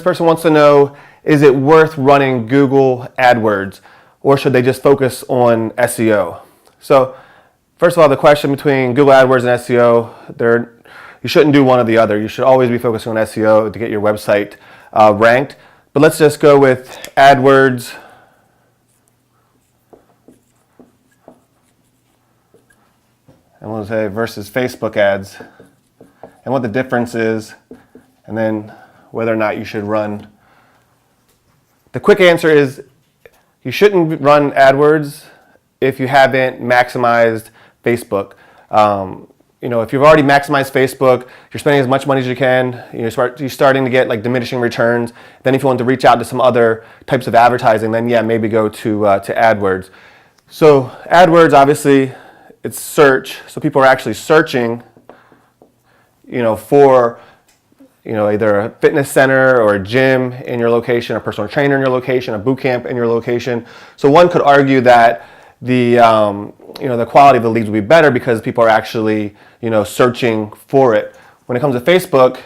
person wants to know, is it worth running Google AdWords, or should they just focus on SEO? So first of all, the question between Google AdWords and SEO, you shouldn't do one or the other. You should always be focusing on SEO to get your website ranked. But let's just go with AdWords. And we'll say versus Facebook ads, and what the difference is, and then whether or not you should run. The quick answer is you shouldn't run AdWords if you haven't maximized Facebook. If you've already maximized Facebook, you're spending as much money as you can, you're starting to get like diminishing returns. Then if you want to reach out to some other types of advertising, then yeah, maybe go to AdWords. So AdWords, obviously, it's search. So people are actually searching, for, either a fitness center or a gym in your location, a personal trainer in your location, a boot camp in your location. So one could argue that the quality of the leads will be better because people are actually, searching for it. When it comes to Facebook,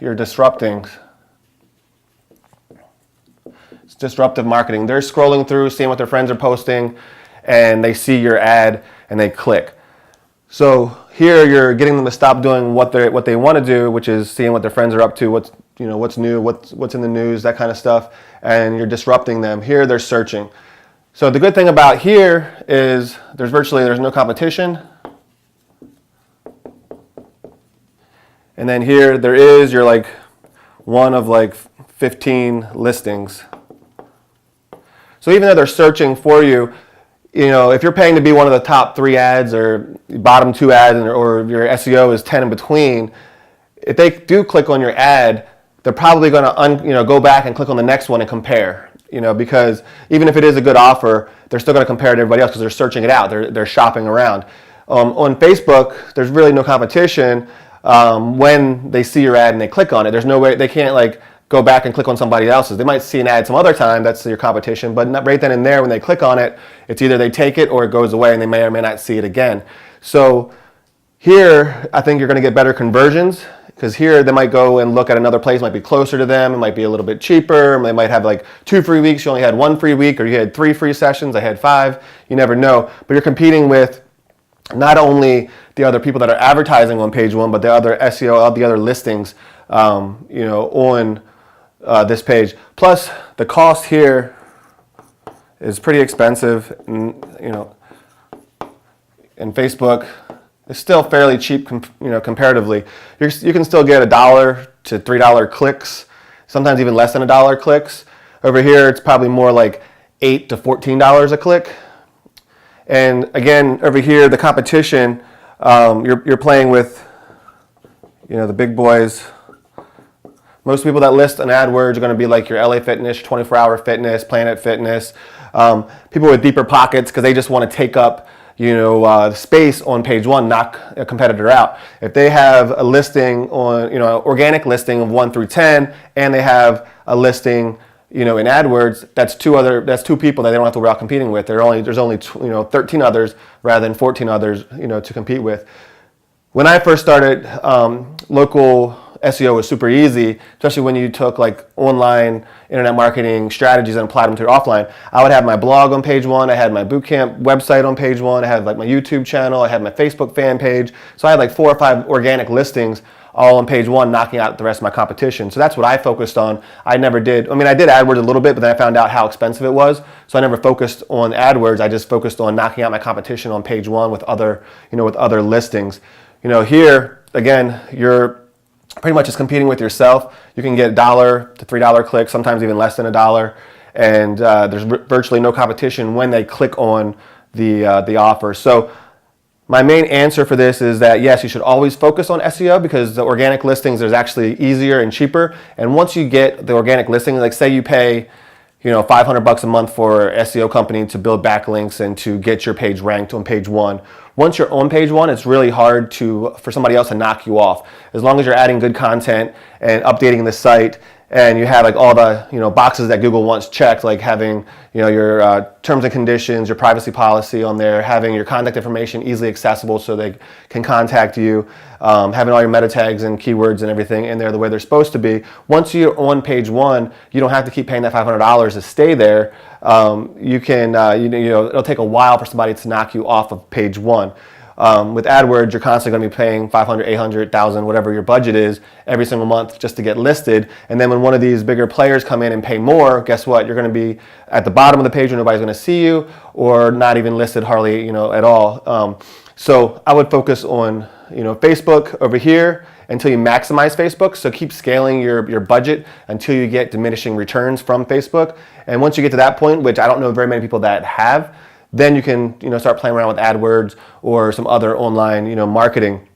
you're disrupting. It's disruptive marketing. They're scrolling through, seeing what their friends are posting, and they see your ad and they click. So here you're getting them to stop doing what they want to do, which is seeing what their friends are up to, what's new, what's in the news, that kind of stuff, and you're disrupting them. Here they're searching. So the good thing about here is there's no competition. And then here you're like one of like 15 listings. So even though they're searching for you, if you're paying to be one of the top 3 ads or bottom 2 ads, or your SEO is 10 in between, if they do click on your ad, they're probably going to go back and click on the next one and compare. Because even if it is a good offer, they're still going to compare it to everybody else because they're searching it out. They're shopping around. On Facebook, there's really no competition when they see your ad and they click on it. There's no way they can't go back and click on somebody else's. They might see an ad some other time, that's your competition, but right then and there when they click on it, it's either they take it or it goes away and they may or may not see it again. So here, I think you're going to get better conversions because here they might go and look at another place, might be closer to them, it might be a little bit cheaper, they might have like 2 free weeks, you only had 1 free week, or you had 3 free sessions, I had 5, you never know. But you're competing with not only the other people that are advertising on page 1, but the other SEO, the other listings, on this page. Plus, the cost here is pretty expensive, and Facebook is still fairly cheap, comparatively. You can still get $1 to $3 clicks, sometimes even less than $1 clicks. Over here, it's probably more like $8 to $14 a click. And again, over here, the competition, you're playing with, the big boys. Most people that list on AdWords are going to be like your LA Fitness, 24-Hour Fitness, Planet Fitness, people with deeper pockets because they just want to take up, space on page 1, knock a competitor out. If they have a listing on, organic listing of 1 through 10, and they have a listing, in AdWords, that's 2 people that they don't have to worry about competing with. There's only 13 others rather than 14 others, to compete with. When I first started, local SEO was super easy, especially when you took like online internet marketing strategies and applied them to your offline. I would have my blog on page 1, I had my bootcamp website on page 1, I had like my YouTube channel, I had my Facebook fan page. So I had like 4 or 5 organic listings all on page 1, knocking out the rest of my competition. So that's what I focused on. I did AdWords a little bit, but then I found out how expensive it was. So I never focused on AdWords. I just focused on knocking out my competition on page 1 with other listings. Here, again, you're pretty much just competing with yourself. You can get $1 to $3 clicks, sometimes even less than $1, and there's virtually no competition when they click on the offer. So my main answer for this is that yes, you should always focus on SEO because the organic listings is actually easier and cheaper. And once you get the organic listing, like say you pay $500 a month for an SEO company to build backlinks and to get your page ranked on page 1. Once you're on page 1, it's really hard for somebody else to knock you off. As long as you're adding good content and updating the site and you have like all the boxes that Google wants checked, like having your terms and conditions, your privacy policy on there, having your contact information easily accessible so they can contact you, having all your meta tags and keywords and everything in there the way they're supposed to be. Once you're on page one, you don't have to keep paying that $500 to stay there. You can it'll take a while for somebody to knock you off of page one. With AdWords, you're constantly going to be paying 500, 800, 1,000, whatever your budget is, every single month just to get listed. And then when one of these bigger players come in and pay more, guess what? You're going to be at the bottom of the page where nobody's going to see you, or not even listed hardly, at all. So I would focus on, Facebook over here until you maximize Facebook. So keep scaling your budget until you get diminishing returns from Facebook. And once you get to that point, which I don't know very many people that have, then you can start playing around with AdWords or some other online marketing.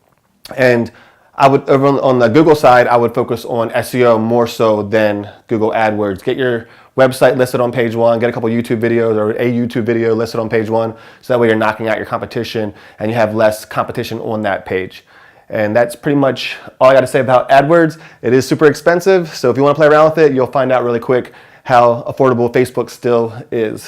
And I would, over on the Google side, I would focus on SEO more so than Google AdWords. Get your website listed on page one, get a couple YouTube videos or a YouTube video listed on page one, so that way you're knocking out your competition and you have less competition on that page. And that's pretty much all I got to say about AdWords. It is super expensive, so if you want to play around with it, you'll find out really quick how affordable Facebook still is.